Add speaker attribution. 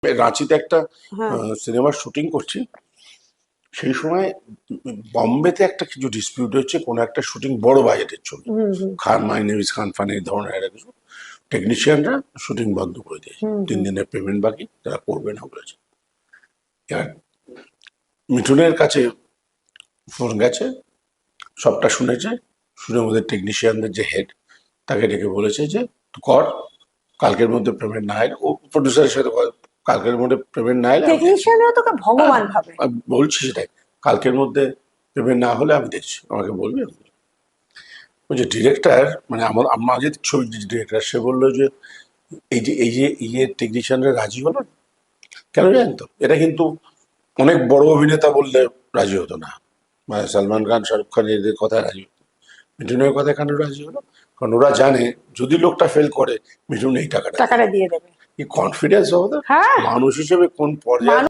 Speaker 1: রাঁচিতে একটা সিনেমার শুটিং করছি, সেই সময় বম্বেতে একটা কিছু ডিসপিউট হচ্ছে, কোনো একটা শুটিং বড় বাজেটের ছবি, Khan my name is Khan fun এই ধরনের একটা কিছু। টেকনিশিয়ানরা শুটিং বন্ধ করে দিয়েছে, 3 দিনের পেমেন্ট বাকি, তারা করবে না বলেছে। এবার মিঠুনের কাছে ফোন গেছে, সবটা শুনেছে, শুনে ওদের টেকনিশিয়ানদের যে হেড তাকে ডেকে বলেছে যে তুই কর, কালকের মধ্যে পেমেন্ট না এলে, ও প্রডিউসারের সাথে কালকের মধ্যে পেমেন্ট না এলে
Speaker 2: টেকনিশিয়ানরা তোকে ভগবান ভাবে।
Speaker 1: আমি বলছি সেটাই, কালকের মধ্যে পেমেন্ট না হলে আমি দেখছি, আমাকে বলবি। ওই যে ডিরেক্টর, মানে আমাদের ছবির যে ডিরেক্টর, সে বললো যে এই যে টেকনিশিয়ানরা রাজি হলো না। কেন জানেন তো? এটা কিন্তু অনেক বড় অভিনেতা বললে রাজি হতো না, মানে সালমান খান, শাহরুখ খান এদের কথায় রাজি হতো। মিঠুনের কথায় কেন রাজি হলো? কারণ ওরা জানে যদি লোকটা ফেল করে, মিঠুন এই টাকাটা
Speaker 2: দিয়ে দেবে।
Speaker 1: কি কনফিডেন্স হবে,
Speaker 2: হ্যাঁ,
Speaker 1: মানুষ হিসেবে কোন পর্যায়ে